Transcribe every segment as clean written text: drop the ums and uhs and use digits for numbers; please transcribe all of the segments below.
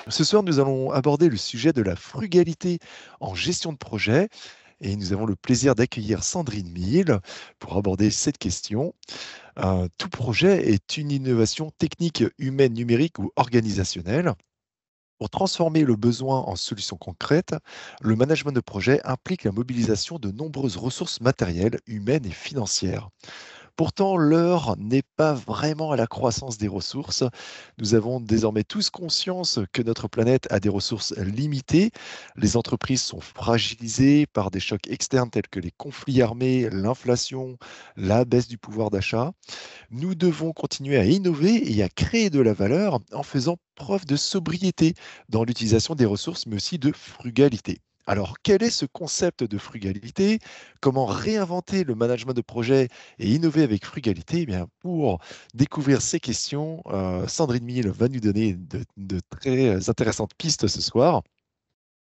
Ce soir, nous allons aborder le sujet de la frugalité en gestion de projet et nous avons le plaisir d'accueillir Sandrine Mille pour aborder cette question. Tout projet est une innovation technique, humaine, numérique ou organisationnelle. Pour transformer le besoin en solution concrète, le management de projet implique la mobilisation de nombreuses ressources matérielles, humaines et financières. Pourtant, l'heure n'est pas vraiment à la croissance des ressources. Nous avons désormais tous conscience que notre planète a des ressources limitées. Les entreprises sont fragilisées par des chocs externes tels que les conflits armés, l'inflation, la baisse du pouvoir d'achat. Nous devons continuer à innover et à créer de la valeur en faisant preuve de sobriété dans l'utilisation des ressources, mais aussi de frugalité. Alors, quel est ce concept de frugalité? Comment réinventer le management de projet et innover avec frugalité? Eh bien, pour découvrir ces questions, Sandrine Mille va nous donner de très intéressantes pistes ce soir.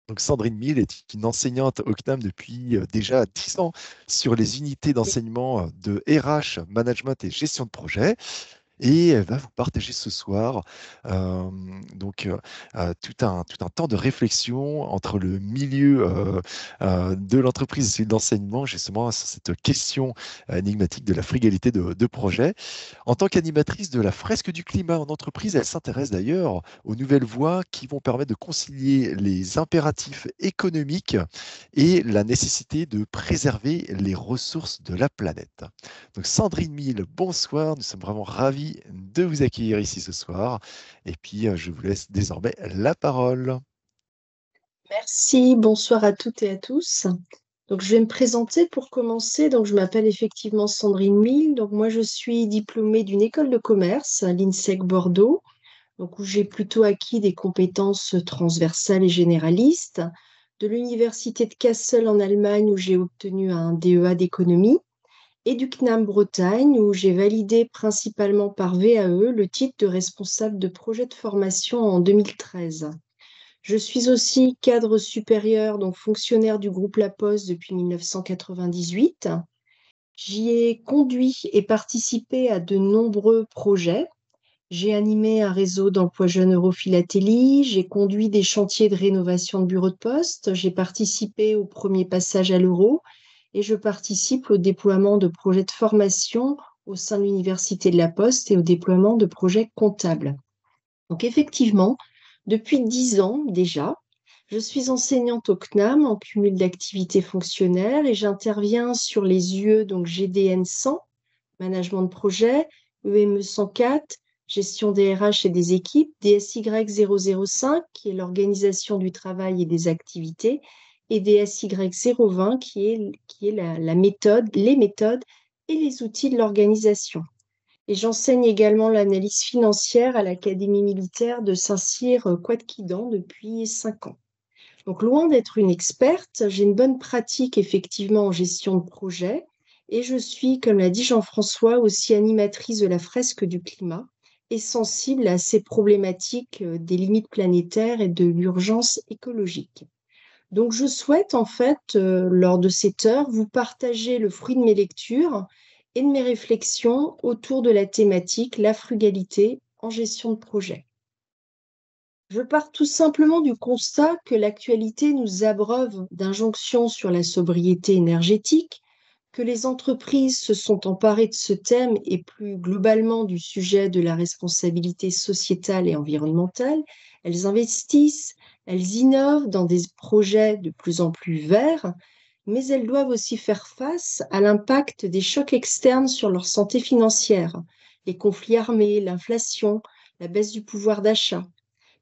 Donc Sandrine Mille est une enseignante au CNAM depuis déjà 10 ans sur les unités d'enseignement de RH, management et gestion de projet. Et elle va vous partager ce soir euh, donc tout un temps de réflexion entre le milieu de l'entreprise et celui d'enseignement, justement, sur cette question énigmatique de la frugalité de projet. En tant qu'animatrice de la fresque du climat en entreprise, elle s'intéresse d'ailleurs aux nouvelles voies qui vont permettre de concilier les impératifs économiques et la nécessité de préserver les ressources de la planète. Donc Sandrine Mille, bonsoir, nous sommes vraiment ravis de vous accueillir ici ce soir. Et puis, je vous laisse désormais la parole. Merci, bonsoir à toutes et à tous. Donc, je vais me présenter pour commencer. Donc, je m'appelle effectivement Sandrine Mille. Donc, moi, je suis diplômée d'une école de commerce à l'INSEC Bordeaux, donc, où j'ai plutôt acquis des compétences transversales et généralistes. De l'Université de Kassel en Allemagne, où j'ai obtenu un DEA d'économie. Et du CNAM Bretagne, où j'ai validé principalement par VAE le titre de responsable de projet de formation en 2013. Je suis aussi cadre supérieur, donc fonctionnaire du groupe La Poste depuis 1998. J'y ai conduit et participé à de nombreux projets. J'ai animé un réseau d'emploi jeunes Europhilatélie, j'ai conduit des chantiers de rénovation de bureaux de poste, j'ai participé au premier passage à l'euro et je participe au déploiement de projets de formation au sein de l'Université de La Poste et au déploiement de projets comptables. Donc effectivement, depuis 10 ans déjà, je suis enseignante au CNAM en cumul d'activités fonctionnelles et j'interviens sur les UE, donc GDN 100, management de projet, EME 104, gestion des RH et des équipes, DSY 005, qui est l'organisation du travail et des activités, et DSY 020, qui est la méthode, les méthodes et les outils de l'organisation. Et j'enseigne également l'analyse financière à l'Académie militaire de Saint-Cyr-Couatquidan depuis 5 ans. Donc, loin d'être une experte, j'ai une bonne pratique effectivement en gestion de projet et je suis, comme l'a dit Jean-François, aussi animatrice de la fresque du climat et sensible à ces problématiques des limites planétaires et de l'urgence écologique. Donc, je souhaite en fait, lors de cette heure, vous partager le fruit de mes lectures et de mes réflexions autour de la thématique la frugalité en gestion de projet. Je pars tout simplement du constat que l'actualité nous abreuve d'injonctions sur la sobriété énergétique, que les entreprises se sont emparées de ce thème et plus globalement du sujet de la responsabilité sociétale et environnementale. Elles investissent, elles innovent dans des projets de plus en plus verts, mais elles doivent aussi faire face à l'impact des chocs externes sur leur santé financière, les conflits armés, l'inflation, la baisse du pouvoir d'achat.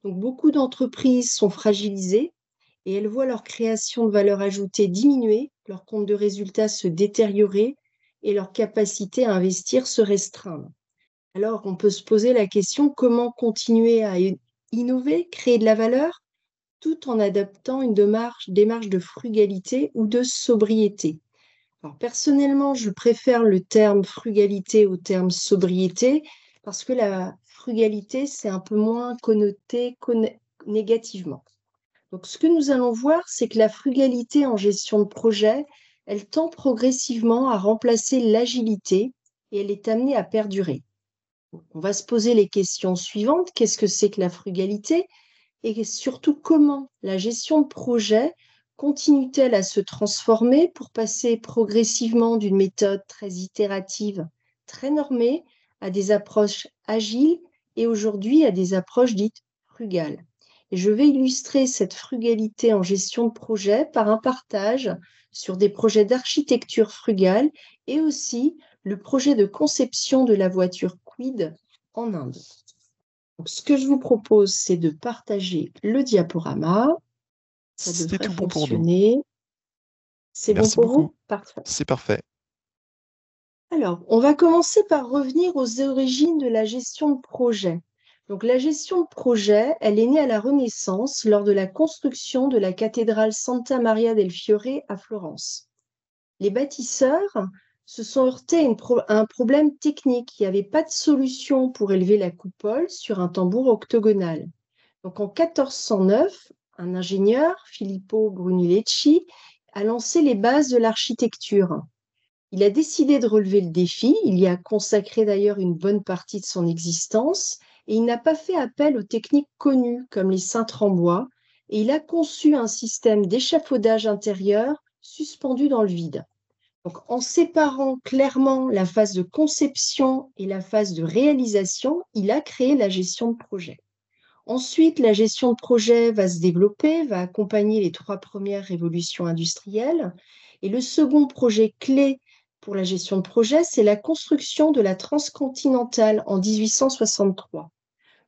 Donc, beaucoup d'entreprises sont fragilisées et elles voient leur création de valeur ajoutée diminuer, leur compte de résultats se détériorer et leur capacité à investir se restreindre. Alors, on peut se poser la question, comment continuer à innover, créer de la valeur, tout en adaptant une démarche de frugalité ou de sobriété. Alors, personnellement, je préfère le terme frugalité au terme sobriété parce que la frugalité, c'est un peu moins connoté négativement. Donc, ce que nous allons voir, c'est que la frugalité en gestion de projet, elle tend progressivement à remplacer l'agilité et elle est amenée à perdurer. On va se poser les questions suivantes. Qu'est-ce que c'est que la frugalité? et surtout comment la gestion de projet continue-t-elle à se transformer pour passer progressivement d'une méthode très itérative, très normée, à des approches agiles et aujourd'hui à des approches dites frugales. Et je vais illustrer cette frugalité en gestion de projet par un partage sur des projets d'architecture frugale et aussi le projet de conception de la voiture Kwid en Inde. Donc, ce que je vous propose, c'est de partager le diaporama. Ça C'est devrait tout bon pour nous. fonctionner. C'est bon Merci pour beaucoup. vous? Parfait. C'est parfait. Alors, on va commencer par revenir aux origines de la gestion de projet. Donc, la gestion de projet, elle est née à la Renaissance lors de la construction de la cathédrale Santa Maria del Fiore à Florence. Les bâtisseurs se sont heurtés à un problème technique. Il n'y avait pas de solution pour élever la coupole sur un tambour octogonal. Donc, en 1409, un ingénieur, Filippo Brunelleschi, a lancé les bases de l'architecture. Il a décidé de relever le défi, il y a consacré d'ailleurs une bonne partie de son existence, et il n'a pas fait appel aux techniques connues comme les cintres en bois, et il a conçu un système d'échafaudage intérieur suspendu dans le vide. Donc, en séparant clairement la phase de conception et la phase de réalisation, il a créé la gestion de projet. Ensuite, la gestion de projet va se développer, va accompagner les 3 premières révolutions industrielles. Et le second projet clé pour la gestion de projet, c'est la construction de la transcontinentale en 1863.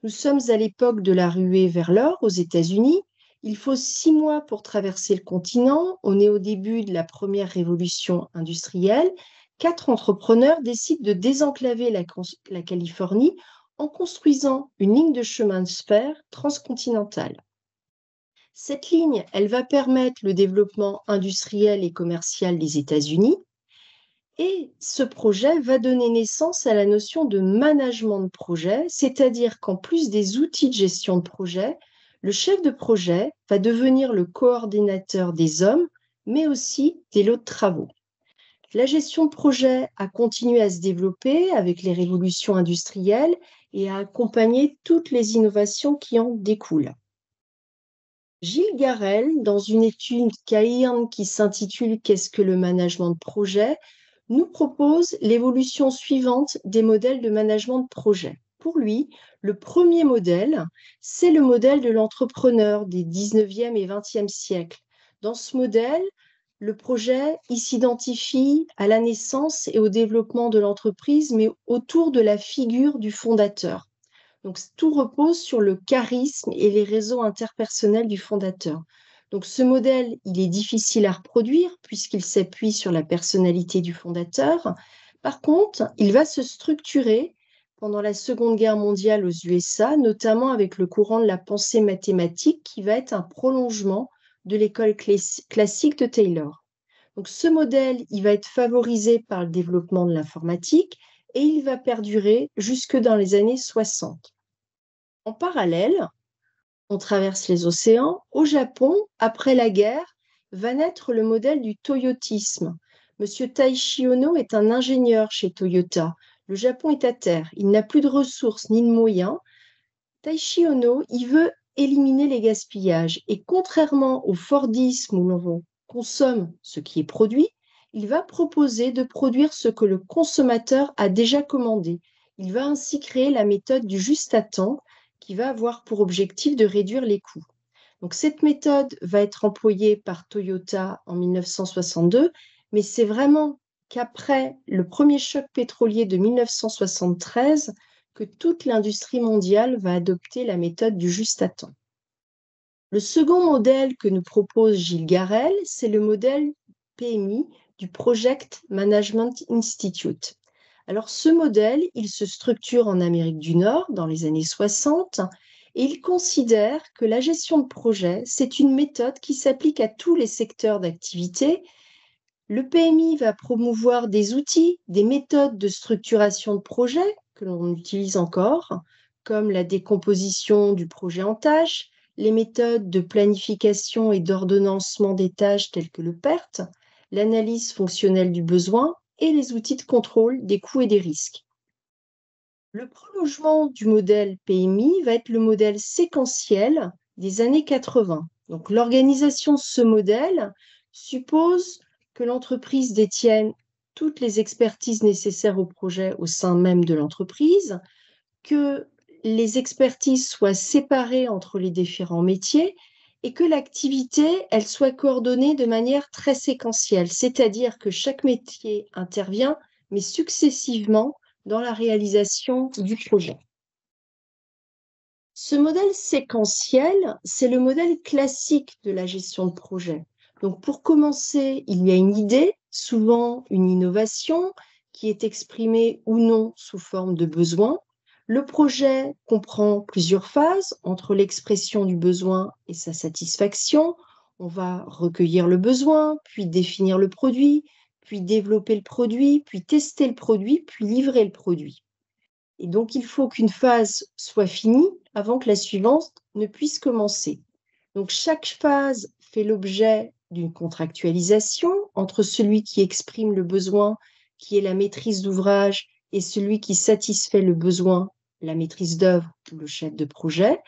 Nous sommes à l'époque de la ruée vers l'or aux États-Unis. Il faut 6 mois pour traverser le continent. On est au début de la première révolution industrielle. 4 entrepreneurs décident de désenclaver la Californie en construisant une ligne de chemin de fer transcontinentale. Cette ligne, elle va permettre le développement industriel et commercial des États-Unis. Et ce projet va donner naissance à la notion de management de projet, c'est-à-dire qu'en plus des outils de gestion de projet, le chef de projet va devenir le coordinateur des hommes, mais aussi des lots de travaux. La gestion de projet a continué à se développer avec les révolutions industrielles et à accompagner toutes les innovations qui en découlent. Gilles Garel, dans une étude Cairn qui s'intitule Qu'est-ce que le management de projet, nous propose l'évolution suivante des modèles de management de projet. Pour lui, le premier modèle, c'est le modèle de l'entrepreneur des 19e et 20e siècles. Dans ce modèle, le projet s'identifie à la naissance et au développement de l'entreprise, mais autour de la figure du fondateur. Donc, tout repose sur le charisme et les réseaux interpersonnels du fondateur. Donc, ce modèle, il est difficile à reproduire puisqu'il s'appuie sur la personnalité du fondateur. Par contre, il va se structurer pendant la Seconde Guerre mondiale aux USA, notamment avec le courant de la pensée mathématique qui va être un prolongement de l'école classique de Taylor. Donc, ce modèle, il va être favorisé par le développement de l'informatique et il va perdurer jusque dans les années 60. En parallèle, on traverse les océans. Au Japon, après la guerre, va naître le modèle du toyotisme. Monsieur Taishi Ono est un ingénieur chez Toyota. Le Japon est à terre, il n'a plus de ressources ni de moyens. Taishi Ono, il veut éliminer les gaspillages et contrairement au Fordisme où l'on consomme ce qui est produit, il va proposer de produire ce que le consommateur a déjà commandé. Il va ainsi créer la méthode du juste à temps qui va avoir pour objectif de réduire les coûts. Donc, cette méthode va être employée par Toyota en 1962, mais c'est vraiment qu'après le premier choc pétrolier de 1973 que toute l'industrie mondiale va adopter la méthode du juste à temps. Le second modèle que nous propose Gilles Garel, c'est le modèle PMI du Project Management Institute. Alors ce modèle, il se structure en Amérique du Nord dans les années 60 et il considère que la gestion de projet, c'est une méthode qui s'applique à tous les secteurs d'activité. Le PMI va promouvoir des outils, des méthodes de structuration de projet que l'on utilise encore, comme la décomposition du projet en tâches, les méthodes de planification et d'ordonnancement des tâches telles que le PERT, l'analyse fonctionnelle du besoin et les outils de contrôle des coûts et des risques. Le prolongement du modèle PMI va être le modèle séquentiel des années 80. Donc, l'organisation de ce modèle suppose que l'entreprise détienne toutes les expertises nécessaires au projet au sein même de l'entreprise, que les expertises soient séparées entre les différents métiers et que l'activité, elle soit coordonnée de manière très séquentielle, c'est-à-dire que chaque métier intervient, mais successivement dans la réalisation du projet. Ce modèle séquentiel, c'est le modèle classique de la gestion de projet. Donc, pour commencer, il y a une idée, souvent une innovation, qui est exprimée ou non sous forme de besoin. Le projet comprend plusieurs phases entre l'expression du besoin et sa satisfaction. On va recueillir le besoin, puis définir le produit, puis développer le produit, puis tester le produit, puis livrer le produit. Et donc, il faut qu'une phase soit finie avant que la suivante ne puisse commencer. Donc, chaque phase fait l'objet d'une contractualisation entre celui qui exprime le besoin, qui est la maîtrise d'ouvrage, et celui qui satisfait le besoin, la maîtrise d'œuvre ou le chef de projet.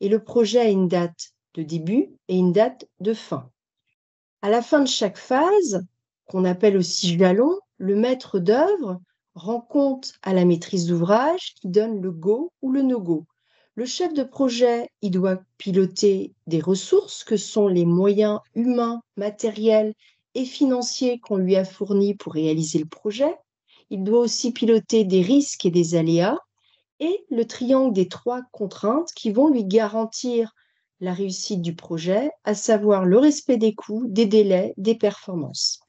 Et le projet a une date de début et une date de fin. À la fin de chaque phase, qu'on appelle aussi jalon, le maître d'œuvre rend compte à la maîtrise d'ouvrage qui donne le go ou le no-go. Le chef de projet, il doit piloter des ressources que sont les moyens humains, matériels et financiers qu'on lui a fournis pour réaliser le projet. Il doit aussi piloter des risques et des aléas et le triangle des trois contraintes qui vont lui garantir la réussite du projet, à savoir le respect des coûts, des délais, des performances.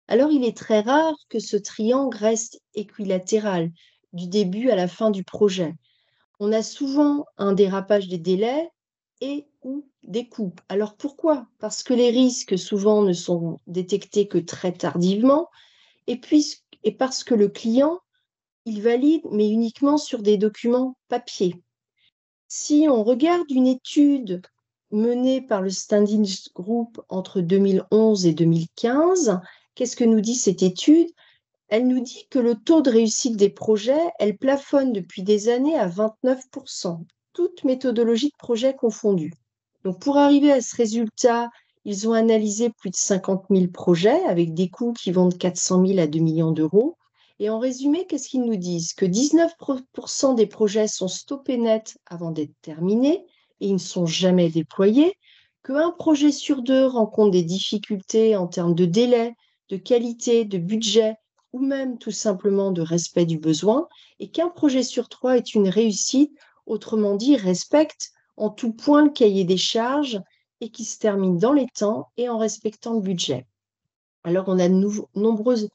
Alors, il est très rare que ce triangle reste équilatéral du début à la fin du projet. On a souvent un dérapage des délais et ou des coûts. Alors pourquoi? Parce que les risques souvent ne sont détectés que très tardivement et parce que le client, il valide, mais uniquement sur des documents papier. Si on regarde une étude menée par le Standings Group entre 2011 et 2015, qu'est-ce que nous dit cette étude? Elle nous dit que le taux de réussite des projets, elle plafonne depuis des années à 29%, toutes méthodologies de projet confondues. Donc pour arriver à ce résultat, ils ont analysé plus de 50 000 projets avec des coûts qui vont de 400 000 à 2 millions d'euros. Et en résumé, qu'est-ce qu'ils nous disent? Que 19% des projets sont stoppés net avant d'être terminés et ils ne sont jamais déployés, qu'un projet sur deux rencontre des difficultés en termes de délai, de qualité, de budget ou même tout simplement de respect du besoin, et qu'un projet sur trois est une réussite, autrement dit, respecte en tout point le cahier des charges et qui se termine dans les temps et en respectant le budget. Alors, on a de nombreux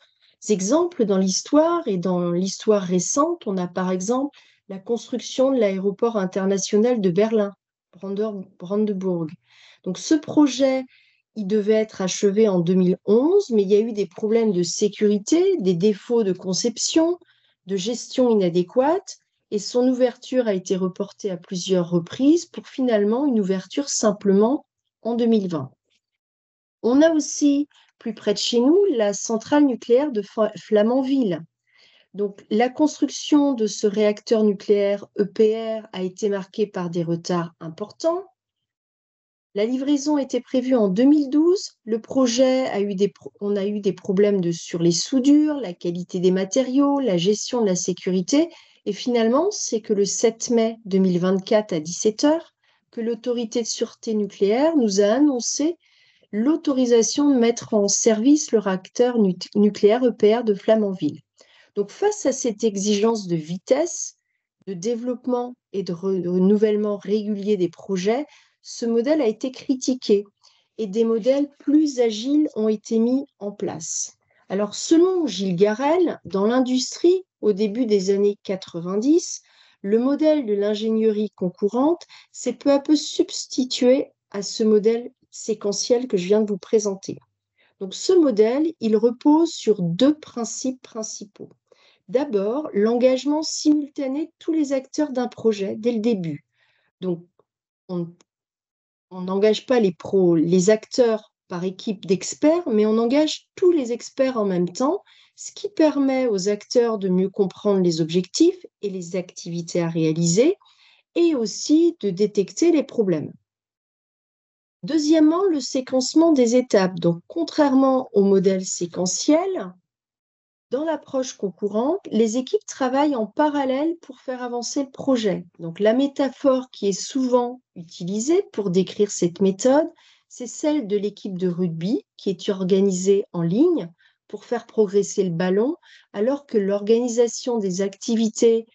exemples dans l'histoire et dans l'histoire récente. On a par exemple la construction de l'aéroport international de Berlin, Brandenburg. Donc, ce projet, il devait être achevé en 2011, mais il y a eu des problèmes de sécurité, des défauts de conception, de gestion inadéquate, et son ouverture a été reportée à plusieurs reprises pour finalement une ouverture simplement en 2020. On a aussi, plus près de chez nous, la centrale nucléaire de Flamanville. Donc, la construction de ce réacteur nucléaire EPR a été marquée par des retards importants. La livraison était prévue en 2012. Le projet on a eu des problèmes sur les soudures, la qualité des matériaux, la gestion de la sécurité. Et finalement, c'est que le 7 mai 2024 à 17 h, que l'autorité de sûreté nucléaire nous a annoncé l'autorisation de mettre en service le réacteur nucléaire EPR de Flamanville. Donc, face à cette exigence de vitesse, de développement et de renouvellement régulier des projets, ce modèle a été critiqué et des modèles plus agiles ont été mis en place. Alors, selon Gilles Garel, dans l'industrie, au début des années 90, le modèle de l'ingénierie concourante s'est peu à peu substitué à ce modèle séquentiel que je viens de vous présenter. Donc, ce modèle, il repose sur deux principes principaux. D'abord, l'engagement simultané de tous les acteurs d'un projet dès le début. Donc, on n'engage pas les acteurs par équipe d'experts, mais on engage tous les experts en même temps, ce qui permet aux acteurs de mieux comprendre les objectifs et les activités à réaliser, et aussi de détecter les problèmes. Deuxièmement, le séquencement des étapes. Donc, contrairement au modèle séquentiel, dans l'approche concurrente, les équipes travaillent en parallèle pour faire avancer le projet. Donc, la métaphore qui est souvent utilisée pour décrire cette méthode, c'est celle de l'équipe de rugby qui est organisée en ligne pour faire progresser le ballon, alors que l'organisation des activités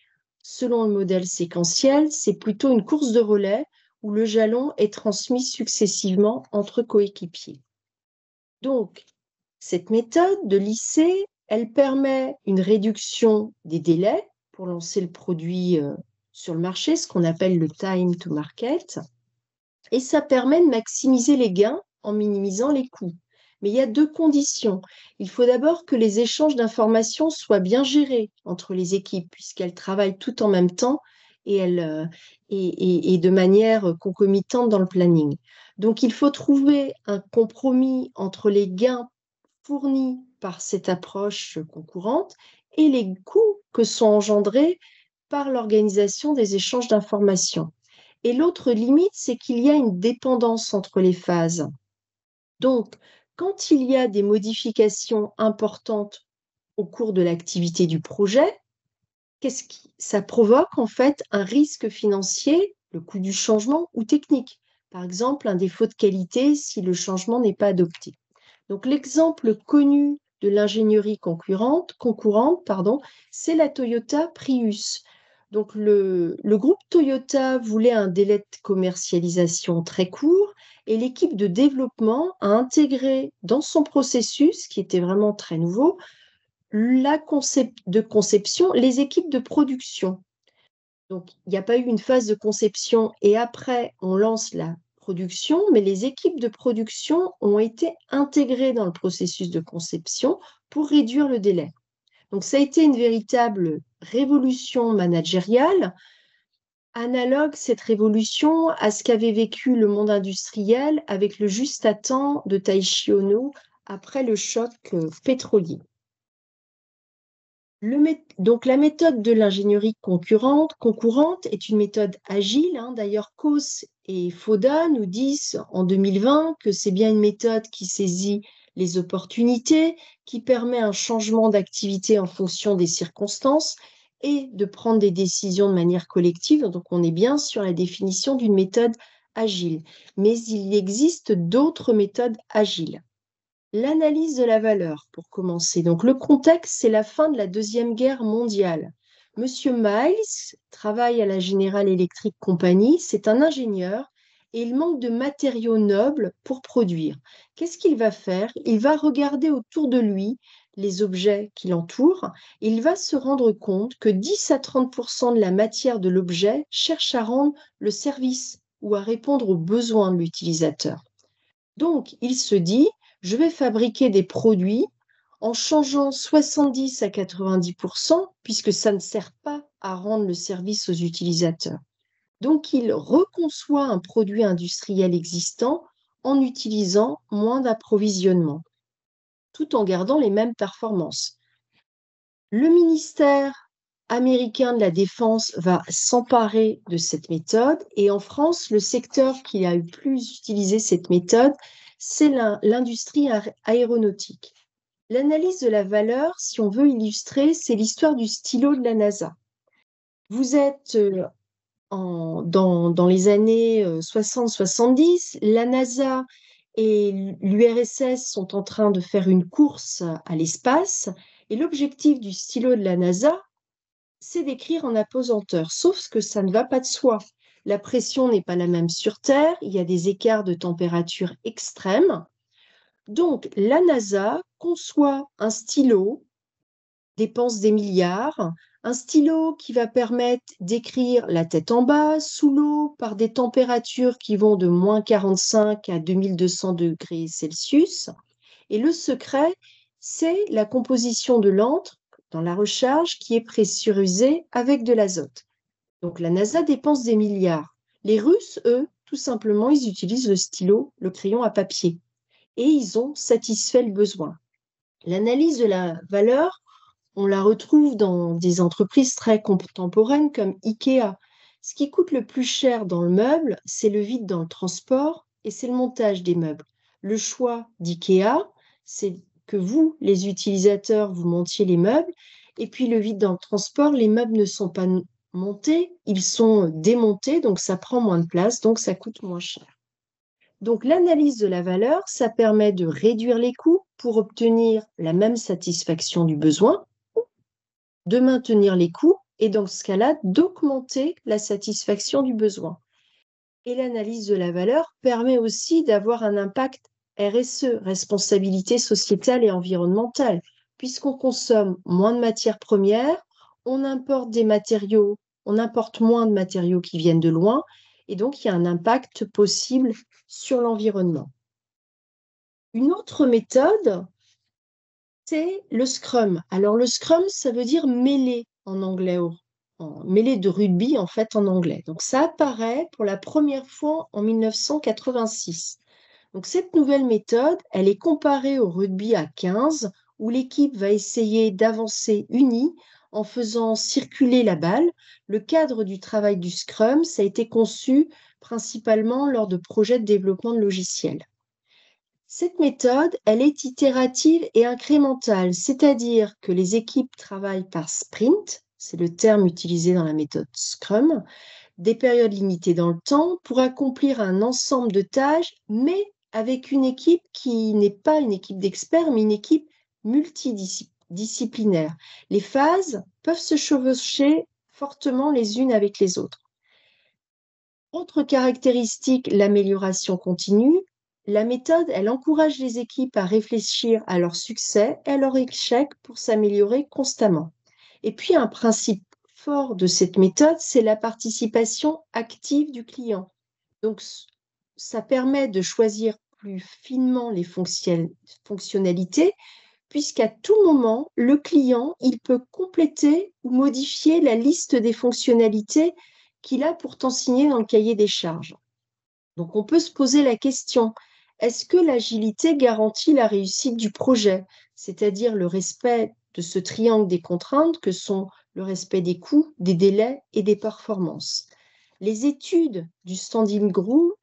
selon le modèle séquentiel, c'est plutôt une course de relais où le jalon est transmis successivement entre coéquipiers. Donc, cette méthode de lycée, elle permet une réduction des délais pour lancer le produit sur le marché, ce qu'on appelle le time to market, et ça permet de maximiser les gains en minimisant les coûts. Mais il y a deux conditions. Il faut d'abord que les échanges d'informations soient bien gérés entre les équipes, puisqu'elles travaillent toutes en même temps et de manière concomitante dans le planning. Donc, il faut trouver un compromis entre les gains fournis par cette approche concurrente et les coûts que sont engendrés par l'organisation des échanges d'informations. Et l'autre limite, c'est qu'il y a une dépendance entre les phases. Donc, quand il y a des modifications importantes au cours de l'activité du projet, ça provoque en fait un risque financier, le coût du changement ou technique. Par exemple, un défaut de qualité si le changement n'est pas adopté. Donc, l'exemple connu de l'ingénierie concourante, c'est la Toyota Prius. Donc, le groupe Toyota voulait un délai de commercialisation très court et l'équipe de développement a intégré dans son processus, qui était vraiment très nouveau, de conception, les équipes de production. Donc, il n'y a pas eu une phase de conception et après, on lance la production, mais les équipes de production ont été intégrées dans le processus de conception pour réduire le délai. Donc, ça a été une véritable révolution managériale, analogue cette révolution à ce qu'avait vécu le monde industriel avec le juste à temps de Taishi Ono après le choc pétrolier. Donc, la méthode de l'ingénierie concourante est une méthode agile. D'ailleurs, Coase et Foda nous disent en 2020 que c'est bien une méthode qui saisit les opportunités, qui permet un changement d'activité en fonction des circonstances et de prendre des décisions de manière collective. Donc, on est bien sur la définition d'une méthode agile. Mais il existe d'autres méthodes agiles. L'analyse de la valeur, pour commencer. Donc, le contexte, c'est la fin de la Deuxième Guerre mondiale. Monsieur Miles travaille à la General Electric Company, c'est un ingénieur et il manque de matériaux nobles pour produire. Qu'est-ce qu'il va faire? Il va regarder autour de lui les objets qui l'entourent et il va se rendre compte que 10 à 30% de la matière de l'objet cherche à rendre le service ou à répondre aux besoins de l'utilisateur. Donc, il se dit, je vais fabriquer des produits en changeant 70 à 90%, puisque ça ne sert pas à rendre le service aux utilisateurs. Donc, il reconçoit un produit industriel existant en utilisant moins d'approvisionnement, tout en gardant les mêmes performances. Le ministère américain de la Défense va s'emparer de cette méthode et en France, le secteur qui a eu plus utilisé cette méthode, c'est l'industrie aéronautique. L'analyse de la valeur, si on veut illustrer, c'est l'histoire du stylo de la NASA. Vous êtes dans les années 60-70, la NASA et l'URSS sont en train de faire une course à l'espace et l'objectif du stylo de la NASA, c'est d'écrire en apesanteur, sauf que ça ne va pas de soi. La pression n'est pas la même sur Terre, il y a des écarts de température extrêmes. Donc, la NASA conçoit un stylo, dépense des milliards, un stylo qui va permettre d'écrire la tête en bas, sous l'eau, par des températures qui vont de moins 45 à 2200 degrés Celsius. Et le secret, c'est la composition de l'encre dans la recharge qui est pressurisée avec de l'azote. Donc la NASA dépense des milliards. Les Russes, eux, tout simplement, ils utilisent le stylo, le crayon à papier. Et ils ont satisfait le besoin. L'analyse de la valeur, on la retrouve dans des entreprises très contemporaines comme IKEA. Ce qui coûte le plus cher dans le meuble, c'est le vide dans le transport et c'est le montage des meubles. Le choix d'IKEA, c'est que vous, les utilisateurs, vous montiez les meubles, et puis le vide dans le transport, les meubles ne sont pas montés, ils sont démontés, donc ça prend moins de place, donc ça coûte moins cher. Donc l'analyse de la valeur, ça permet de réduire les coûts pour obtenir la même satisfaction du besoin, de maintenir les coûts et dans ce cas-là, d'augmenter la satisfaction du besoin. Et l'analyse de la valeur permet aussi d'avoir un impact RSE, responsabilité sociétale et environnementale, puisqu'on consomme moins de matières premières, on importe des matériaux, on importe moins de matériaux qui viennent de loin, et donc il y a un impact possible sur l'environnement. Une autre méthode, c'est le Scrum. Alors le Scrum, ça veut dire mêlée en anglais, mêlée de rugby en fait en anglais. Donc ça apparaît pour la première fois en 1986. Donc cette nouvelle méthode, elle est comparée au rugby à 15, où l'équipe va essayer d'avancer unie en faisant circuler la balle. Le cadre du travail du Scrum, ça a été conçu principalement lors de projets de développement de logiciels. Cette méthode, elle est itérative et incrémentale, c'est-à-dire que les équipes travaillent par sprint, c'est le terme utilisé dans la méthode Scrum, des périodes limitées dans le temps pour accomplir un ensemble de tâches, mais avec une équipe qui n'est pas une équipe d'experts, mais une équipe multidisciplinaire. Les phases peuvent se chevaucher fortement les unes avec les autres. Autre caractéristique, l'amélioration continue. La méthode, elle encourage les équipes à réfléchir à leur succès et à leur échec pour s'améliorer constamment. Et puis, un principe fort de cette méthode, c'est la participation active du client. Donc, ça permet de choisir plus finement les fonctionnalités, puisqu'à tout moment, le client, il peut compléter ou modifier la liste des fonctionnalités qu'il a pourtant signées dans le cahier des charges. Donc, on peut se poser la question, est-ce que l'agilité garantit la réussite du projet, c'est-à-dire le respect de ce triangle des contraintes que sont le respect des coûts, des délais et des performances? Les études du Standing Group,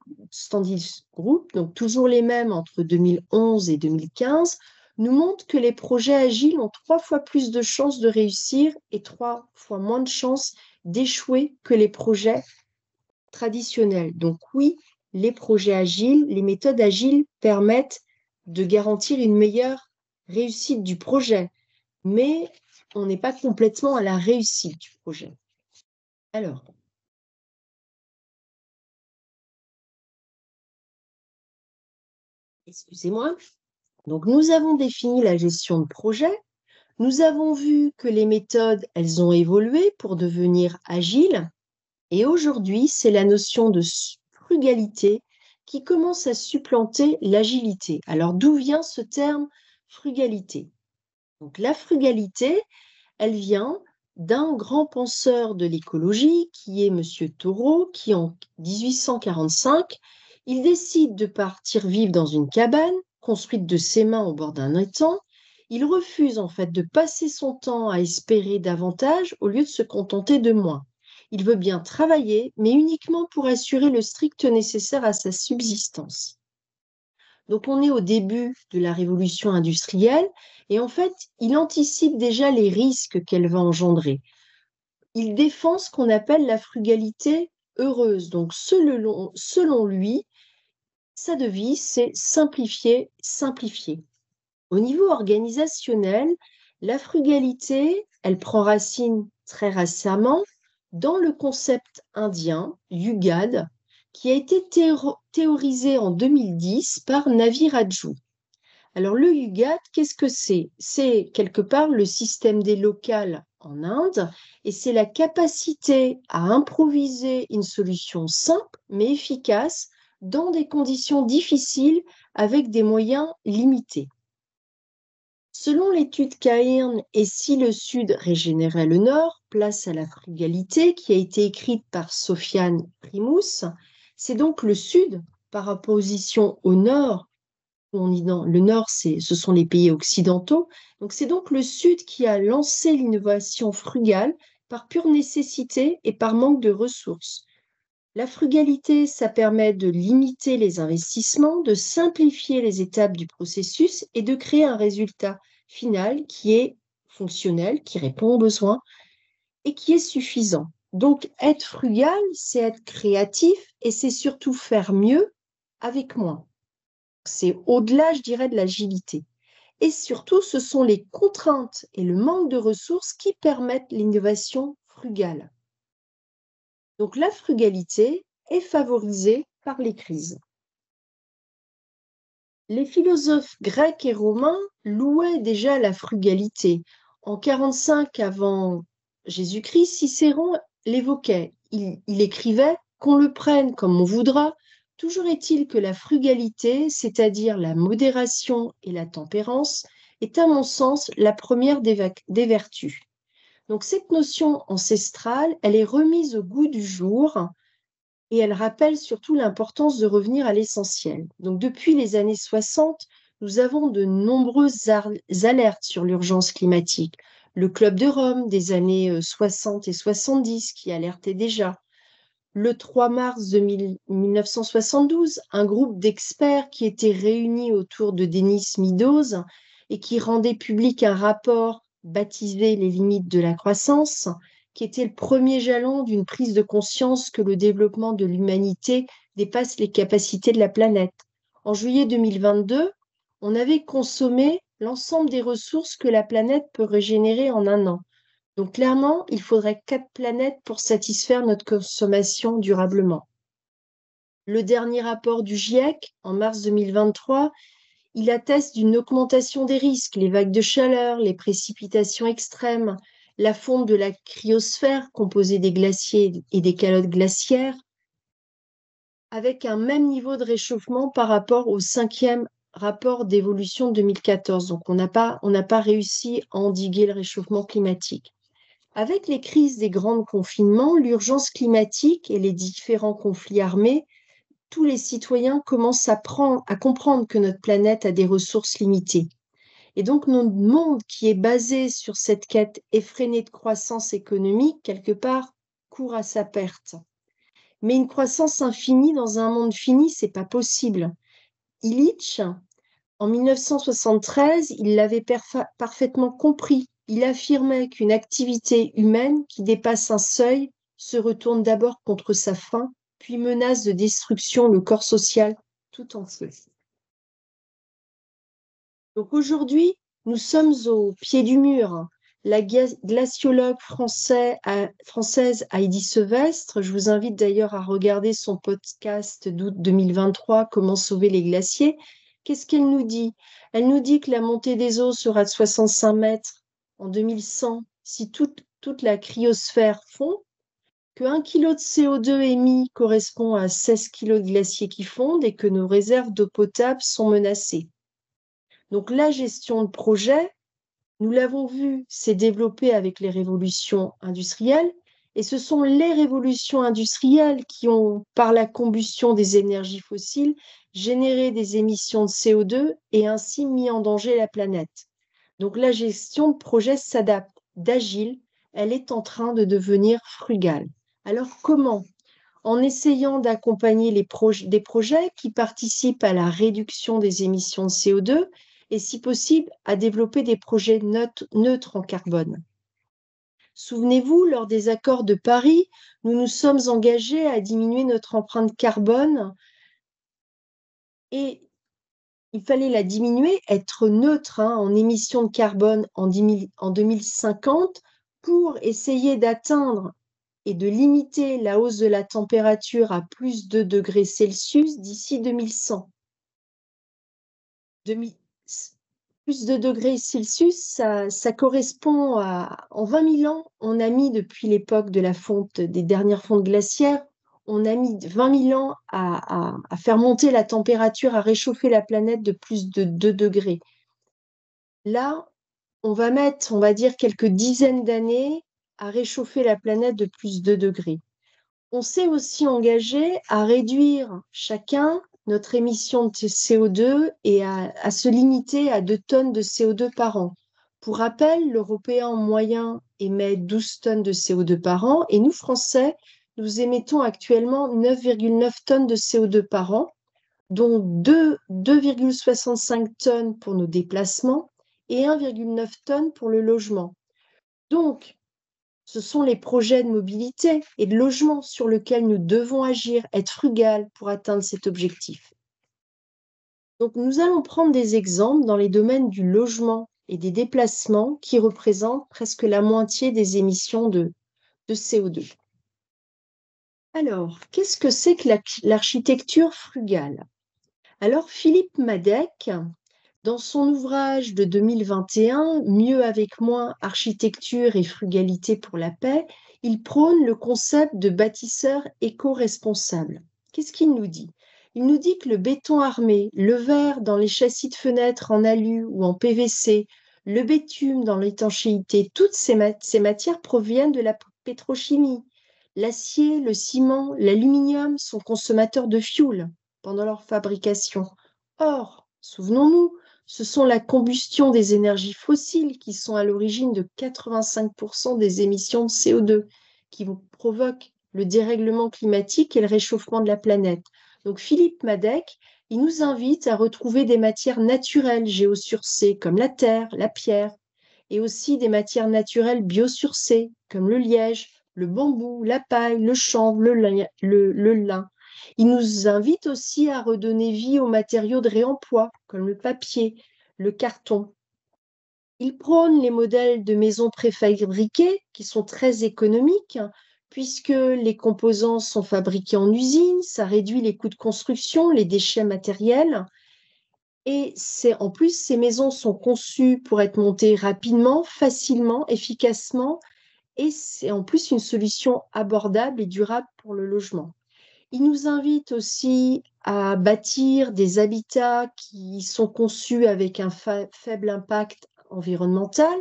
donc toujours les mêmes entre 2011 et 2015, nous montrent que les projets agiles ont 3 fois plus de chances de réussir et 3 fois moins de chances d'échouer que les projets traditionnels. Donc oui, les projets agiles, les méthodes agiles permettent de garantir une meilleure réussite du projet, mais on n'est pas complètement à la réussite du projet. Alors, excusez-moi. Donc, nous avons défini la gestion de projet. Nous avons vu que les méthodes, elles ont évolué pour devenir agiles. Et aujourd'hui, c'est la notion de frugalité qui commence à supplanter l'agilité. Alors, d'où vient ce terme frugalité? Donc, la frugalité, elle vient d'un grand penseur de l'écologie qui est M. Thoreau, qui en 1845, il décide de partir vivre dans une cabane construite de ses mains au bord d'un étang. Il refuse en fait de passer son temps à espérer davantage au lieu de se contenter de moins. Il veut bien travailler, mais uniquement pour assurer le strict nécessaire à sa subsistance. Donc on est au début de la révolution industrielle et en fait, il anticipe déjà les risques qu'elle va engendrer. Il défend ce qu'on appelle la frugalité heureuse. Donc selon lui, sa devise, c'est simplifier, simplifier. Au niveau organisationnel, la frugalité, elle prend racine très récemment dans le concept indien, Yugad, qui a été théorisé en 2010 par Navi Raju. Alors le Yugad, qu'est-ce que c'est? C'est quelque part le système des locales en Inde et c'est la capacité à improviser une solution simple mais efficace dans des conditions difficiles avec des moyens limités. Selon l'étude Cairn et si le Sud régénérait le Nord, place à la frugalité, qui a été écrite par Sofiane Primous, c'est donc le Sud par opposition au Nord. Le Nord, ce sont les pays occidentaux. Donc c'est donc le Sud qui a lancé l'innovation frugale par pure nécessité et par manque de ressources. La frugalité, ça permet de limiter les investissements, de simplifier les étapes du processus et de créer un résultat final qui est fonctionnel, qui répond aux besoins et qui est suffisant. Donc, être frugal, c'est être créatif et c'est surtout faire mieux avec moins. C'est au-delà, je dirais, de l'agilité. Et surtout, ce sont les contraintes et le manque de ressources qui permettent l'innovation frugale. Donc, la frugalité est favorisée par les crises. Les philosophes grecs et romains louaient déjà la frugalité. En 45 avant Jésus-Christ, Cicéron l'évoquait. Il écrivait qu'on le prenne comme on voudra. Toujours est-il que la frugalité, c'est-à-dire la modération et la tempérance, est à mon sens la première des vertus. Donc cette notion ancestrale, elle est remise au goût du jour et elle rappelle surtout l'importance de revenir à l'essentiel. Donc depuis les années 60, nous avons de nombreuses alertes sur l'urgence climatique. Le Club de Rome des années 60 et 70 qui alertait déjà. Le 3 mars 1972, un groupe d'experts qui était réuni autour de Denis Meadows et qui rendait public un rapport baptisé Les limites de la croissance, qui était le premier jalon d'une prise de conscience que le développement de l'humanité dépasse les capacités de la planète. En juillet 2022, on avait consommé l'ensemble des ressources que la planète peut régénérer en un an. Donc clairement, il faudrait 4 planètes pour satisfaire notre consommation durablement. Le dernier rapport du GIEC, en mars 2023, il atteste d'une augmentation des risques, les vagues de chaleur, les précipitations extrêmes, la fonte de la cryosphère composée des glaciers et des calottes glaciaires, avec un même niveau de réchauffement par rapport au 5e rapport d'évolution 2014. Donc on n'a pas réussi à endiguer le réchauffement climatique. Avec les crises des grands confinements, l'urgence climatique et les différents conflits armés, tous les citoyens commencent à comprendre que notre planète a des ressources limitées. Et donc, notre monde qui est basé sur cette quête effrénée de croissance économique, quelque part, court à sa perte. Mais une croissance infinie dans un monde fini, c'est pas possible. Illich, en 1973, il l'avait parfaitement compris. Il affirmait qu'une activité humaine qui dépasse un seuil se retourne d'abord contre sa fin, puis menace de destruction le corps social tout entier. Donc aujourd'hui, nous sommes au pied du mur. La glaciologue française Heidi Sevestre, je vous invite d'ailleurs à regarder son podcast d'août 2023, Comment sauver les glaciers. Qu'est-ce qu'elle nous dit? Elle nous dit que la montée des eaux sera de 65 mètres en 2100 si toute la cryosphère fond, que 1 kg de CO2 émis correspond à 16 kg de glaciers qui fondent et que nos réserves d'eau potable sont menacées. Donc la gestion de projet, nous l'avons vu, s'est développée avec les révolutions industrielles et ce sont les révolutions industrielles qui ont, par la combustion des énergies fossiles, généré des émissions de CO2 et ainsi mis en danger la planète. Donc la gestion de projet s'adapte d'agile, elle est en train de devenir frugale. Alors comment? En essayant d'accompagner des projets qui participent à la réduction des émissions de CO2 et, si possible, à développer des projets neutres en carbone. Souvenez-vous, lors des accords de Paris, nous nous sommes engagés à diminuer notre empreinte carbone et il fallait la diminuer, être neutre en émissions de carbone en 2050 pour essayer d'atteindre et de limiter la hausse de la température à plus de degrés Celsius d'ici 2100. Plus de degrés Celsius, ça correspond à, en 20 000 ans, on a mis depuis l'époque de la fonte, des dernières fontes glaciaires, on a mis 20 000 ans à faire monter la température, à réchauffer la planète de plus de 2 degrés. Là, on va mettre, on va dire, quelques dizaines d'années à réchauffer la planète de plus de 2 degrés. On s'est aussi engagé à réduire chacun notre émission de CO2 et à se limiter à 2 tonnes de CO2 par an. Pour rappel, l'Européen en moyen émet 12 tonnes de CO2 par an et nous, Français, nous émettons actuellement 9,9 tonnes de CO2 par an, dont 2,65 tonnes pour nos déplacements et 1,9 tonnes pour le logement. Donc, ce sont les projets de mobilité et de logement sur lesquels nous devons agir, être frugal pour atteindre cet objectif. Donc, nous allons prendre des exemples dans les domaines du logement et des déplacements qui représentent presque la moitié des émissions de CO2. Alors, qu'est-ce que c'est que l'architecture frugale? Alors, Philippe Madec, dans son ouvrage de 2021, Mieux avec moins, architecture et frugalité pour la paix, il prône le concept de bâtisseur éco-responsable. Qu'est-ce qu'il nous dit? Il nous dit que le béton armé, le verre dans les châssis de fenêtres en alu ou en PVC, le bitume dans l'étanchéité, toutes ces matières proviennent de la pétrochimie. L'acier, le ciment, l'aluminium sont consommateurs de fioul pendant leur fabrication. Or, souvenons-nous, ce sont la combustion des énergies fossiles qui sont à l'origine de 85% des émissions de CO2, qui provoquent le dérèglement climatique et le réchauffement de la planète. Donc Philippe Madec, il nous invite à retrouver des matières naturelles géosourcées comme la terre, la pierre, et aussi des matières naturelles biosourcées comme le liège, le bambou, la paille, le chanvre, le lin. Il nous invite aussi à redonner vie aux matériaux de réemploi, comme le papier, le carton. Il prône les modèles de maisons préfabriquées, qui sont très économiques, puisque les composants sont fabriqués en usine, ça réduit les coûts de construction, les déchets matériels. Et en plus, ces maisons sont conçues pour être montées rapidement, facilement, efficacement, et c'est en plus une solution abordable et durable pour le logement. Il nous invite aussi à bâtir des habitats qui sont conçus avec un faible impact environnemental.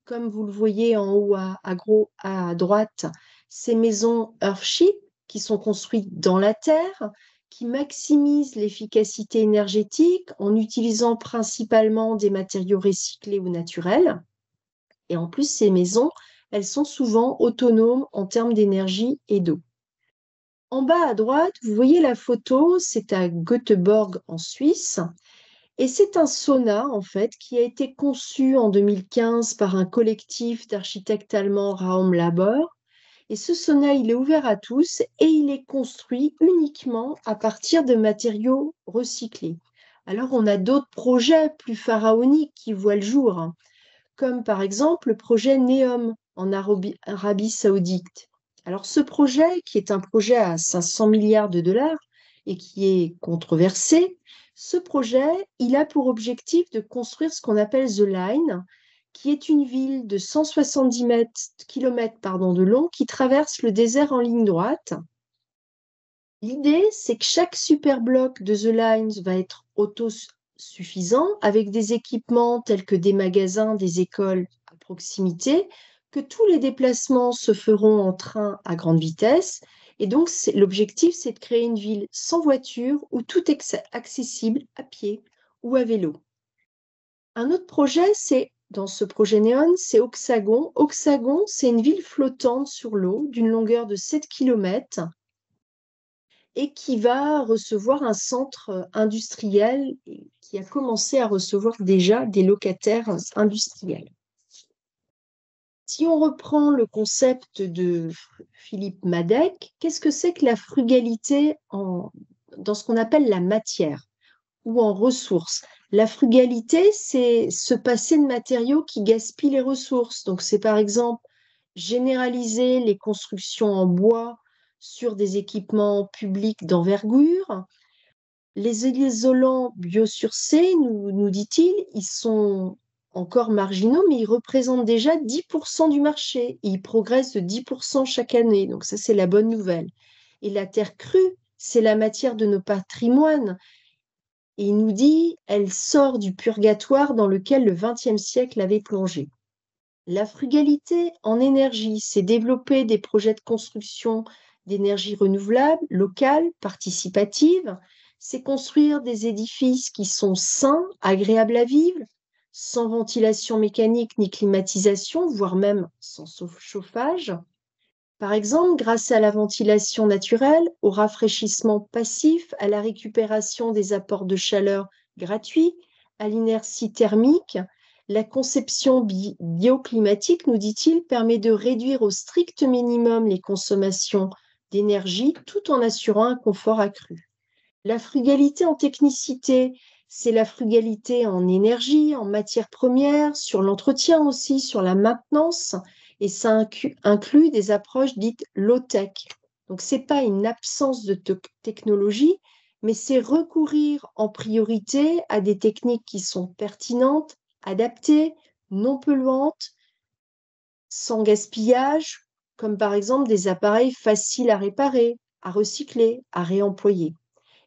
Comme vous le voyez en haut à droite, ces maisons Earthship qui sont construites dans la terre, qui maximisent l'efficacité énergétique en utilisant principalement des matériaux recyclés ou naturels. Et en plus, ces maisons, elles sont souvent autonomes en termes d'énergie et d'eau. En bas à droite, vous voyez la photo, c'est à Göteborg en Suisse. Et c'est un sauna, en fait, qui a été conçu en 2015 par un collectif d'architectes allemands Raum Labor. Et ce sauna, il est ouvert à tous et il est construit uniquement à partir de matériaux recyclés. Alors, on a d'autres projets plus pharaoniques qui voient le jour, hein, comme par exemple le projet NEOM en Arabie Saoudite. Alors ce projet, qui est un projet à 500 milliards de dollars et qui est controversé, ce projet, il a pour objectif de construire ce qu'on appelle The Line, qui est une ville de 170 km de long qui traverse le désert en ligne droite. L'idée, c'est que chaque superbloc de The Lines va être autosuffisant avec des équipements tels que des magasins, des écoles à proximité, que tous les déplacements se feront en train à grande vitesse. Et donc, l'objectif, c'est de créer une ville sans voiture où tout est accessible à pied ou à vélo. Un autre projet, dans ce projet Néon, c'est Oxagon. Oxagon, c'est une ville flottante sur l'eau d'une longueur de 7 km et qui va recevoir un centre industriel qui a commencé à recevoir déjà des locataires industriels. Si on reprend le concept de Philippe Madec, qu'est-ce que c'est que la frugalité dans ce qu'on appelle la matière ou en ressources? La frugalité, c'est se passer de matériaux qui gaspillent les ressources. Donc, c'est par exemple généraliser les constructions en bois sur des équipements publics d'envergure. Les isolants biosourcés, nous dit-il, ils sont encore marginaux, mais ils représentent déjà 10% du marché et ils progressent de 10% chaque année. Donc ça, c'est la bonne nouvelle. Et la terre crue, c'est la matière de nos patrimoines. Et il nous dit, elle sort du purgatoire dans lequel le XXe siècle avait plongé. La frugalité en énergie, c'est développer des projets de construction d'énergie renouvelable, locale, participative. C'est construire des édifices qui sont sains, agréables à vivre, sans ventilation mécanique ni climatisation, voire même sans chauffage. Par exemple, grâce à la ventilation naturelle, au rafraîchissement passif, à la récupération des apports de chaleur gratuits, à l'inertie thermique, la conception bioclimatique, nous dit-il, permet de réduire au strict minimum les consommations d'énergie tout en assurant un confort accru. La frugalité en technicité, c'est la frugalité en énergie, en matières premières, sur l'entretien aussi, sur la maintenance, et ça inclut des approches dites low-tech. Donc, ce n'est pas une absence de technologie, mais c'est recourir en priorité à des techniques qui sont pertinentes, adaptées, non polluantes, sans gaspillage, comme par exemple des appareils faciles à réparer, à recycler, à réemployer.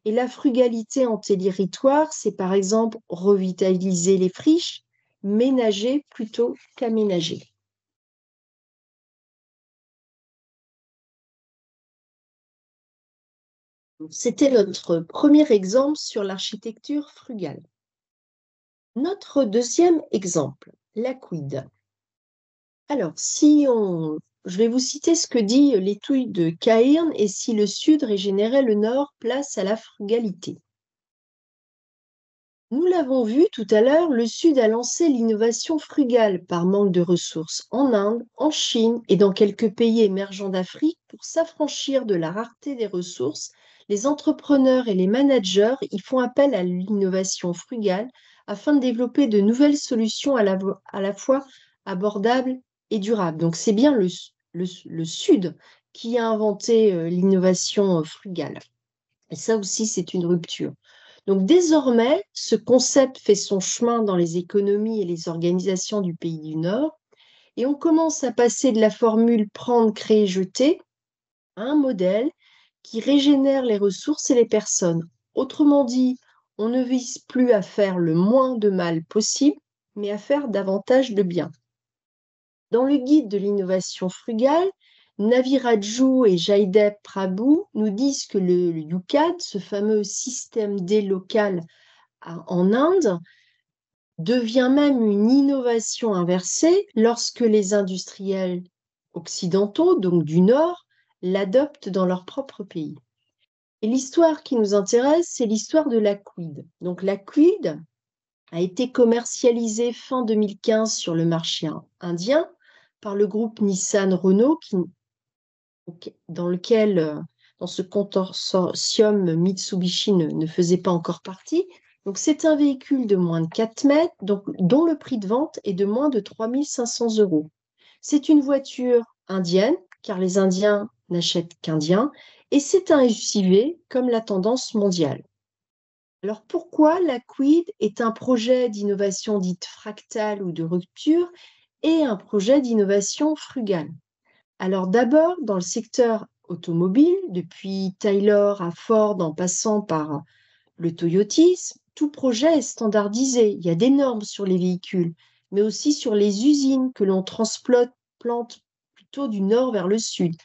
Et la frugalité en territoire, c'est par exemple revitaliser les friches, ménager plutôt qu'aménager. C'était notre premier exemple sur l'architecture frugale. Notre deuxième exemple, la quid. Alors, je vais vous citer ce que dit l'étude de Cairn, et si le Sud régénérait le Nord, place à la frugalité. Nous l'avons vu tout à l'heure, le Sud a lancé l'innovation frugale par manque de ressources en Inde, en Chine et dans quelques pays émergents d'Afrique. Pour s'affranchir de la rareté des ressources, les entrepreneurs et les managers y font appel à l'innovation frugale afin de développer de nouvelles solutions à la fois abordables et durables. Donc c'est bien le Sud qui a inventé l'innovation frugale. Et ça aussi, c'est une rupture. Donc désormais, ce concept fait son chemin dans les économies et les organisations du pays du Nord, et on commence à passer de la formule prendre, créer, jeter à un modèle qui régénère les ressources et les personnes. Autrement dit, on ne vise plus à faire le moins de mal possible, mais à faire davantage de bien. Dans le guide de l'innovation frugale, Naviraju et Jaideep Prabhu nous disent que le UCAD, ce fameux système D local en Inde, devient même une innovation inversée lorsque les industriels occidentaux, donc du Nord, l'adoptent dans leur propre pays. Et l'histoire qui nous intéresse, c'est l'histoire de la quid. Donc la quid a été commercialisée fin 2015 sur le marché indien par le groupe Nissan-Renault, dans ce consortium, Mitsubishi ne faisait pas encore partie. Donc, c'est un véhicule de moins de 4 mètres, dont le prix de vente est de moins de 3 500 €. C'est une voiture indienne, car les Indiens n'achètent qu'Indiens, et c'est un SUV comme la tendance mondiale. Alors, pourquoi la Quid est un projet d'innovation dite fractale ou de rupture et un projet d'innovation frugale? Alors d'abord, dans le secteur automobile, depuis Taylor à Ford en passant par le Toyotisme, tout projet est standardisé. Il y a des normes sur les véhicules, mais aussi sur les usines que l'on transplante plutôt du nord vers le sud.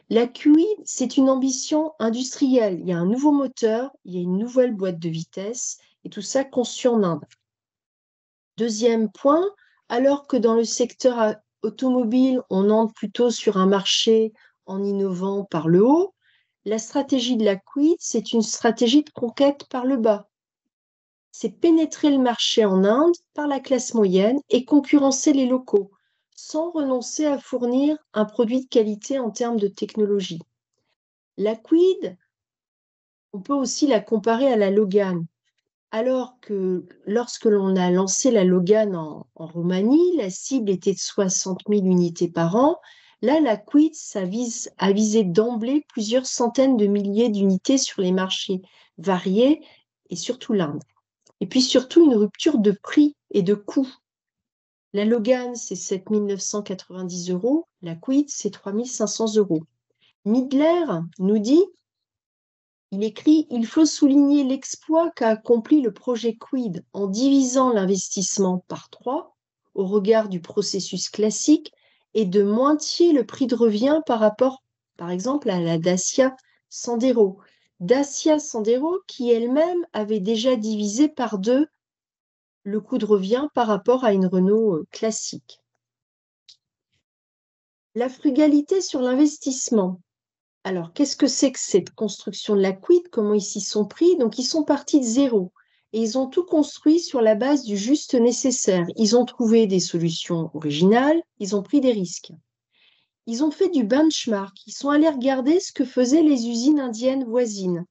La QI, c'est une ambition industrielle. Il y a un nouveau moteur, il y a une nouvelle boîte de vitesse, et tout ça conçu en Inde. Deuxième point, alors que dans le secteur automobile, on entre plutôt sur un marché en innovant par le haut, la stratégie de la Quid, c'est une stratégie de conquête par le bas. C'est pénétrer le marché en Inde par la classe moyenne et concurrencer les locaux, sans renoncer à fournir un produit de qualité en termes de technologie. La Quid, on peut aussi la comparer à la Logan. Alors que lorsque l'on a lancé la Logan en Roumanie, la cible était de 60 000 unités par an. Là, la Quid a visé d'emblée plusieurs centaines de milliers d'unités sur les marchés variés et surtout l'Inde. Et puis surtout une rupture de prix et de coût. La Logan, c'est 7 990 €, la Quid, c'est 3 500 €. Midler nous dit, il écrit « Il faut souligner l'exploit qu'a accompli le projet Quid en divisant l'investissement par 3 au regard du processus classique et de moitié le prix de revient par rapport, par exemple, à la Dacia Sandero. Dacia Sandero qui elle-même avait déjà divisé par 2 le coût de revient par rapport à une Renault classique. » La frugalité sur l'investissement. Alors, qu'est-ce que c'est que cette construction de la Quid? Comment ils s'y sont pris? Donc, ils sont partis de zéro et ils ont tout construit sur la base du juste nécessaire. Ils ont trouvé des solutions originales, ils ont pris des risques. Ils ont fait du benchmark, ils sont allés regarder ce que faisaient les usines indiennes voisines.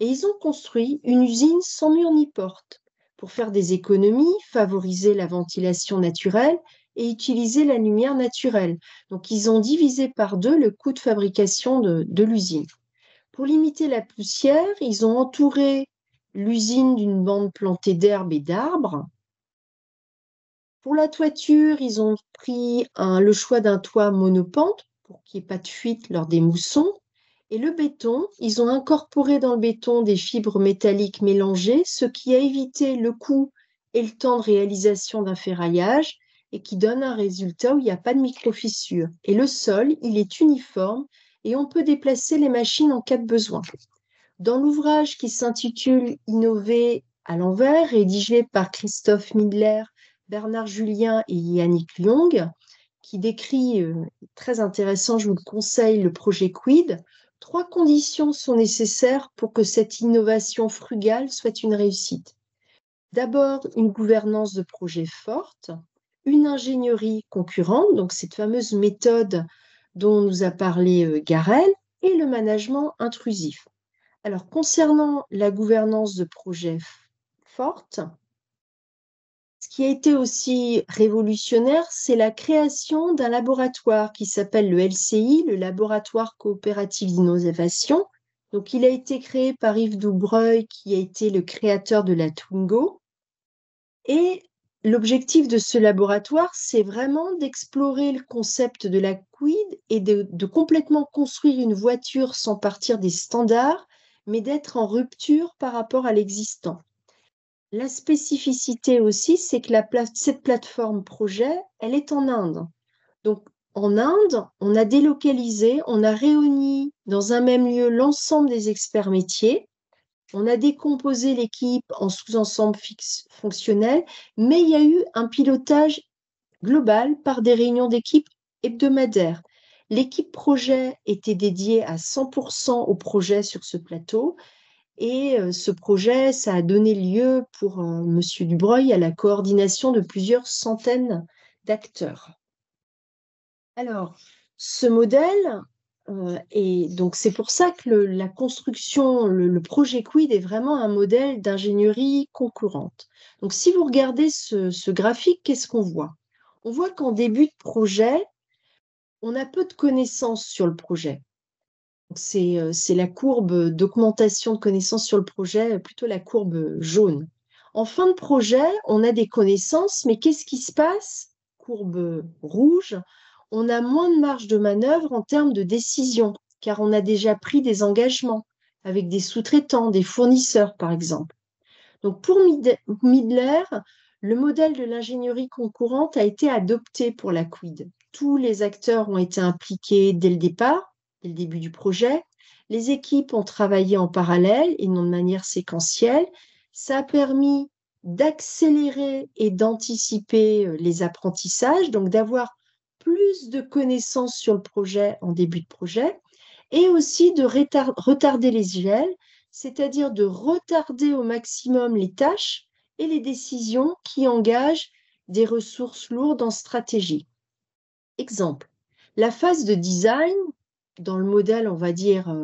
Et ils ont construit une usine sans mur ni porte pour faire des économies, favoriser la ventilation naturelle et utiliser la lumière naturelle. Donc, ils ont divisé par deux le coût de fabrication de l'usine. Pour limiter la poussière, ils ont entouré l'usine d'une bande plantée d'herbes et d'arbres. Pour la toiture, ils ont pris le choix d'un toit monopente pour qu'il n'y ait pas de fuite lors des moussons. Et le béton, ils ont incorporé dans le béton des fibres métalliques mélangées, ce qui a évité le coût et le temps de réalisation d'un ferraillage et qui donne un résultat où il n'y a pas de micro-fissures. Et le sol, il est uniforme et on peut déplacer les machines en cas de besoin. Dans l'ouvrage qui s'intitule Innover à l'envers, rédigé par Christophe Midler, Bernard Julien et Yannick Lyong, qui décrit, très intéressant, je vous le conseille, le projet Quid, 3 conditions sont nécessaires pour que cette innovation frugale soit une réussite. D'abord, une gouvernance de projet forte, une ingénierie concurrente, donc cette fameuse méthode dont nous a parlé Garel, et le management intrusif. Alors, concernant la gouvernance de projet forte, ce qui a été aussi révolutionnaire, c'est la création d'un laboratoire qui s'appelle le LCI, le Laboratoire coopératif d'innovation. Donc, il a été créé par Yves Doubreuil, qui a été le créateur de la Twingo. Et l'objectif de ce laboratoire, c'est vraiment d'explorer le concept de la quid et de complètement construire une voiture sans partir des standards, mais d'être en rupture par rapport à l'existant. La spécificité aussi, c'est que cette plateforme projet, elle est en Inde. Donc, en Inde, on a délocalisé, on a réuni dans un même lieu l'ensemble des experts métiers. On a décomposé l'équipe en sous-ensembles fonctionnels, mais il y a eu un pilotage global par des réunions d'équipe hebdomadaires. L'équipe projet était dédiée à 100% au projet sur ce plateau. Et ce projet, ça a donné lieu pour Monsieur Dubreuil à la coordination de plusieurs centaines d'acteurs. Alors, ce modèle, et donc c'est pour ça que la construction, le projet Quid est vraiment un modèle d'ingénierie concurrente. Donc, si vous regardez ce graphique, qu'est-ce qu'on voit? On voit qu'en début de projet, on a peu de connaissances sur le projet. C'est la courbe d'augmentation de connaissances sur le projet, plutôt la courbe jaune. En fin de projet, on a des connaissances, mais qu'est-ce qui se passe? Courbe rouge, on a moins de marge de manœuvre en termes de décision, car on a déjà pris des engagements avec des sous-traitants, des fournisseurs, par exemple. Donc pour Midler, le modèle de l'ingénierie concurrente a été adopté pour la Quid. Tous les acteurs ont été impliqués dès le départ, dès le début du projet. Les équipes ont travaillé en parallèle et non de manière séquentielle. Ça a permis d'accélérer et d'anticiper les apprentissages, donc d'avoir plus de connaissances sur le projet en début de projet, et aussi de retarder les gels, c'est-à-dire de retarder au maximum les tâches et les décisions qui engagent des ressources lourdes en stratégie. Exemple, la phase de design, dans le modèle, on va dire,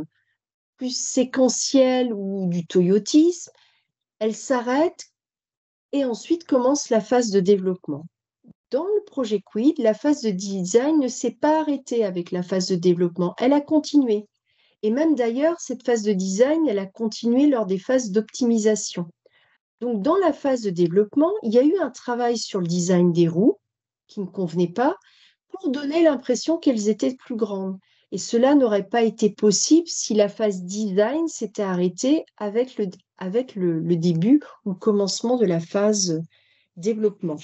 plus séquentiel ou du toyotisme, elle s'arrête et ensuite commence la phase de développement. Dans le projet Quid, la phase de design ne s'est pas arrêtée avec la phase de développement, elle a continué. Et même d'ailleurs, cette phase de design, elle a continué lors des phases d'optimisation. Donc, dans la phase de développement, il y a eu un travail sur le design des roues qui ne convenait pas pour donner l'impression qu'elles étaient plus grandes. Et cela n'aurait pas été possible si la phase design s'était arrêtée avec le début ou le commencement de la phase développement.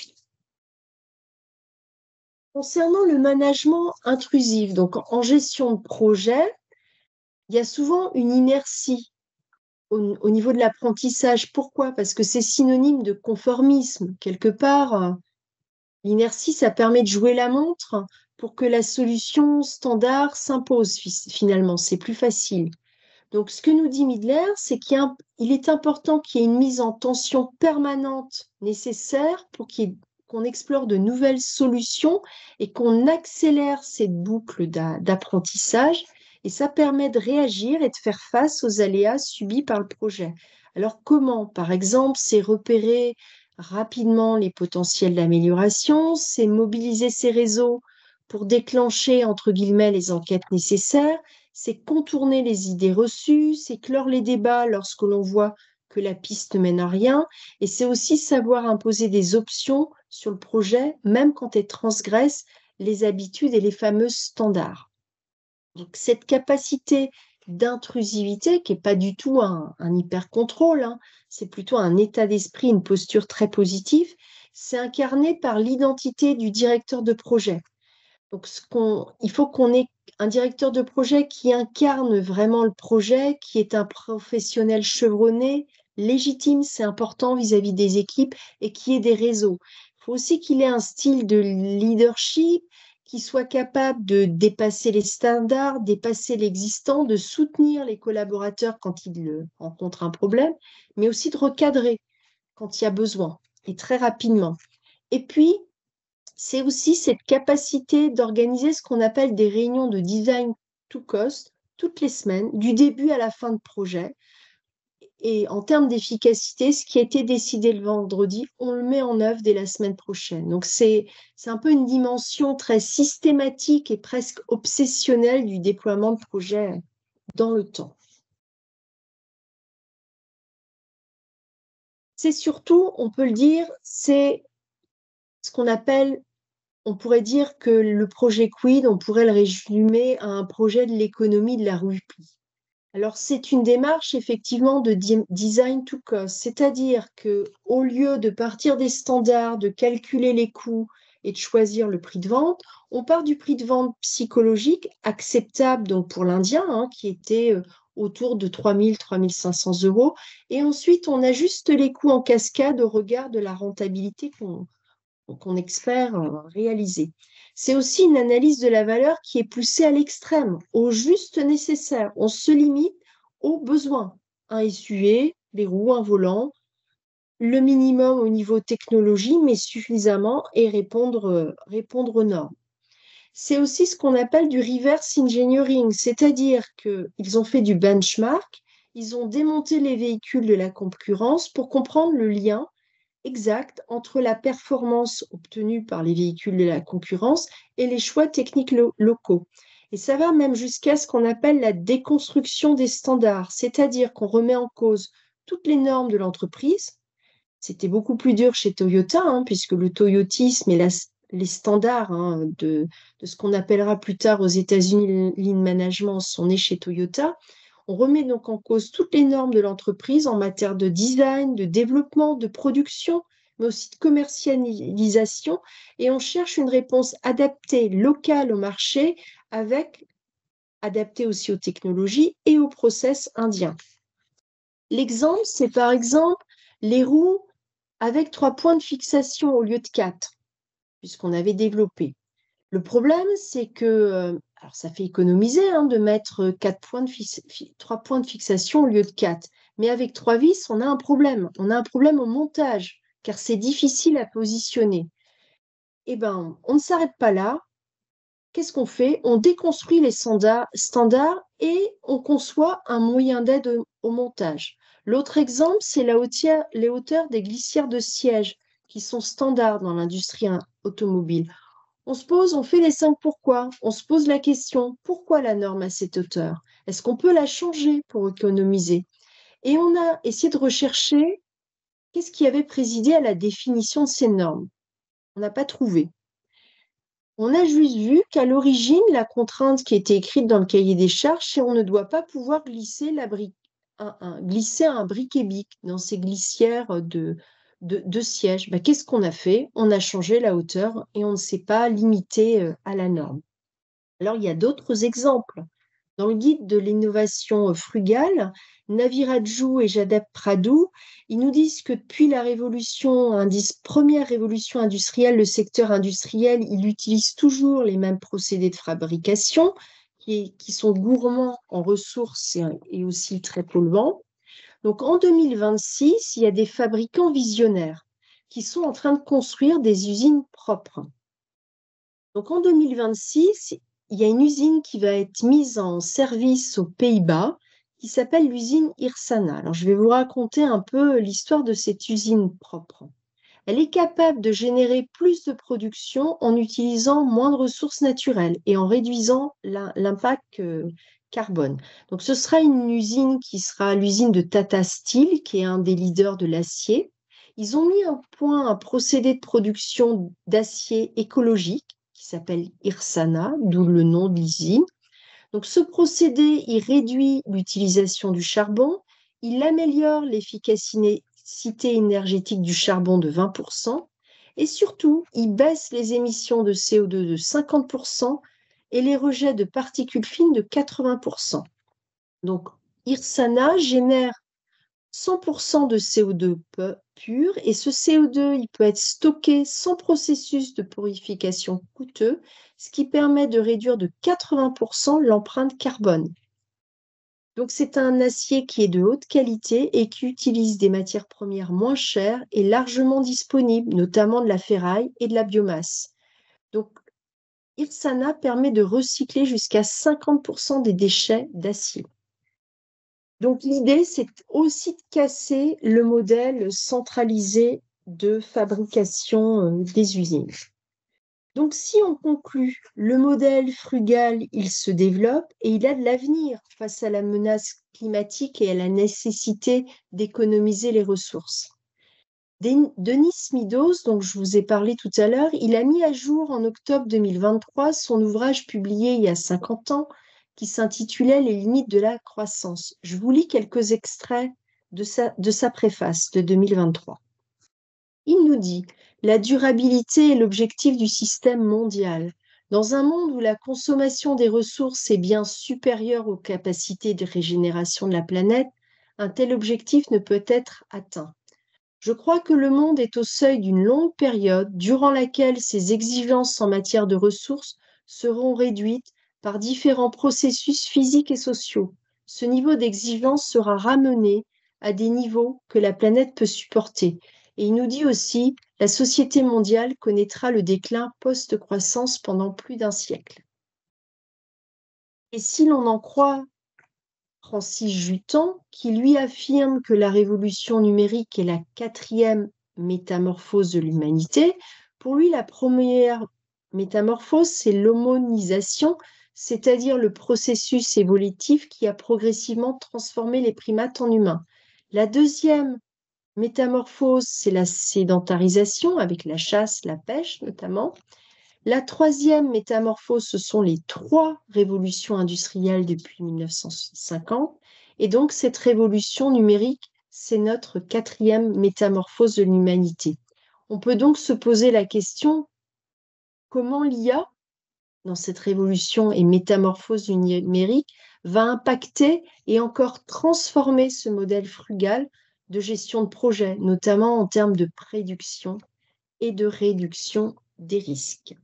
Concernant le management intrusif, donc en gestion de projet, il y a souvent une inertie au niveau de l'apprentissage. Pourquoi? Parce que c'est synonyme de conformisme. Quelque part, l'inertie, ça permet de jouer la montre pour que la solution standard s'impose finalement. C'est plus facile. Donc, ce que nous dit Midler, c'est qu'il est important qu'il y ait une mise en tension permanente nécessaire pour qu'on explore de nouvelles solutions et qu'on accélère cette boucle d'apprentissage. Et ça permet de réagir et de faire face aux aléas subis par le projet. Alors, comment? Par exemple, c'est repérer rapidement les potentiels d'amélioration, c'est mobiliser ces réseaux pour déclencher, entre guillemets, les enquêtes nécessaires, c'est contourner les idées reçues, c'est clore les débats lorsque l'on voit que la piste ne mène à rien, et c'est aussi savoir imposer des options sur le projet, même quand elles transgressent les habitudes et les fameux standards. Donc cette capacité d'intrusivité, qui n'est pas du tout un hyper-contrôle, hein, c'est plutôt un état d'esprit, une posture très positive, c'est incarné par l'identité du directeur de projet. Donc, il faut qu'on ait un directeur de projet qui incarne vraiment le projet, qui est un professionnel chevronné, légitime, c'est important vis-à-vis des équipes, et qui ait des réseaux. Il faut aussi qu'il ait un style de leadership, qui soit capable de dépasser les standards, dépasser l'existant, de soutenir les collaborateurs quand ils rencontrent un problème, mais aussi de recadrer quand il y a besoin, et très rapidement. Et puis, c'est aussi cette capacité d'organiser ce qu'on appelle des réunions de design to cost toutes les semaines, du début à la fin de projet. Et en termes d'efficacité, ce qui a été décidé le vendredi, on le met en œuvre dès la semaine prochaine. Donc c'est un peu une dimension très systématique et presque obsessionnelle du déploiement de projet dans le temps. C'est surtout, on peut le dire, c'est ce qu'on appelle, on pourrait dire que le projet Quid, on pourrait le résumer à un projet de l'économie de la rupie. Alors, c'est une démarche effectivement de design to cost, c'est-à-dire que au lieu de partir des standards, de calculer les coûts et de choisir le prix de vente, on part du prix de vente psychologique acceptable donc pour l'Indien, hein, qui était autour de 3 000, 3 500 €. Et ensuite, on ajuste les coûts en cascade au regard de la rentabilité qu'on espère réaliser. C'est aussi une analyse de la valeur qui est poussée à l'extrême, au juste nécessaire. On se limite aux besoins. Un SUV, les roues, un volant, le minimum au niveau technologie, mais suffisamment et répondre aux normes. C'est aussi ce qu'on appelle du reverse engineering, c'est-à-dire qu'ils ont fait du benchmark, ils ont démonté les véhicules de la concurrence pour comprendre le lien exact entre la performance obtenue par les véhicules de la concurrence et les choix techniques locaux. Et ça va même jusqu'à ce qu'on appelle la déconstruction des standards, c'est-à-dire qu'on remet en cause toutes les normes de l'entreprise. C'était beaucoup plus dur chez Toyota, hein, puisque le toyotisme et les standards de ce qu'on appellera plus tard aux États-Unis Lean Management sont nés chez Toyota. On remet donc en cause toutes les normes de l'entreprise en matière de design, de développement, de production, mais aussi de commercialisation, et on cherche une réponse adaptée, locale au marché, adaptée aussi aux technologies et aux process indiens. L'exemple, c'est par exemple les roues avec 3 points de fixation au lieu de 4, puisqu'on avait développé. Le problème, c'est que alors ça fait économiser de mettre 3 points de fixation au lieu de 4. Mais avec 3 vis, on a un problème. On a un problème au montage, car c'est difficile à positionner. Eh bien, on ne s'arrête pas là. Qu'est-ce qu'on fait? On déconstruit les standards et on conçoit un moyen d'aide au montage. L'autre exemple, c'est les hauteurs des glissières de siège, qui sont standards dans l'industrie automobile. On fait les 5 pourquoi. On se pose la question, pourquoi la norme à cette hauteur? Est-ce qu'on peut la changer pour économiser? Et on a essayé de rechercher qu'est-ce qui avait présidé à la définition de ces normes. On n'a pas trouvé. On a juste vu qu'à l'origine, la contrainte qui était écrite dans le cahier des charges, c'est qu'on ne doit pas pouvoir glisser un briquet-bic dans ces glissières de sièges. Qu'est-ce qu'on a fait? On a changé la hauteur et on ne s'est pas limité à la norme. Alors, il y a d'autres exemples. Dans le guide de l'innovation frugale, Naviraju et Jadep Pradou, ils nous disent que depuis la première révolution industrielle, le secteur industriel, il utilise toujours les mêmes procédés de fabrication qui sont gourmands en ressources et aussi très polluants. Donc en 2026, il y a des fabricants visionnaires qui sont en train de construire des usines propres. Donc en 2026, il y a une usine qui va être mise en service aux Pays-Bas qui s'appelle l'usine Irsana. Alors je vais vous raconter un peu l'histoire de cette usine propre. Elle est capable de générer plus de production en utilisant moins de ressources naturelles et en réduisant l'impact carbone. Donc ce sera une usine qui sera l'usine de Tata Steel, qui est un des leaders de l'acier. Ils ont mis au point un procédé de production d'acier écologique qui s'appelle Irsana, d'où le nom de l'usine. Donc ce procédé, il réduit l'utilisation du charbon, il améliore l'efficacité énergétique du charbon de 20% et surtout, il baisse les émissions de CO2 de 50% et les rejets de particules fines de 80%. Donc Irsana génère 100% de CO2 pur et ce CO2, il peut être stocké sans processus de purification coûteux, ce qui permet de réduire de 80% l'empreinte carbone. Donc c'est un acier qui est de haute qualité et qui utilise des matières premières moins chères et largement disponibles, notamment de la ferraille et de la biomasse. Donc Irsana permet de recycler jusqu'à 50% des déchets d'acier. Donc l'idée, c'est aussi de casser le modèle centralisé de fabrication des usines. Donc si on conclut, le modèle frugal, il se développe et il a de l'avenir face à la menace climatique et à la nécessité d'économiser les ressources. Denis Meadows, dont je vous ai parlé tout à l'heure, il a mis à jour en octobre 2023 son ouvrage publié il y a 50 ans qui s'intitulait Les limites de la croissance. Je vous lis quelques extraits de sa préface de 2023. Il nous dit « La durabilité est l'objectif du système mondial. Dans un monde où la consommation des ressources est bien supérieure aux capacités de régénération de la planète, un tel objectif ne peut être atteint. Je crois que le monde est au seuil d'une longue période durant laquelle ses exigences en matière de ressources seront réduites par différents processus physiques et sociaux. Ce niveau d'exigence sera ramené à des niveaux que la planète peut supporter. Et il nous dit aussi, la société mondiale connaîtra le déclin post-croissance pendant plus d'un siècle. Et si l'on en croit Francis Jutan, qui lui affirme que la révolution numérique est la 4e métamorphose de l'humanité. Pour lui, la première métamorphose, c'est l'homonisation, c'est-à-dire le processus évolutif qui a progressivement transformé les primates en humains. La deuxième métamorphose, c'est la sédentarisation, avec la chasse, la pêche notamment. La troisième métamorphose, ce sont les 3 révolutions industrielles depuis 1950. Et donc, cette révolution numérique, c'est notre 4e métamorphose de l'humanité. On peut donc se poser la question, comment l'IA, dans cette révolution et métamorphose du numérique, va impacter et encore transformer ce modèle frugal de gestion de projet, notamment en termes de prédiction et de réduction des risques.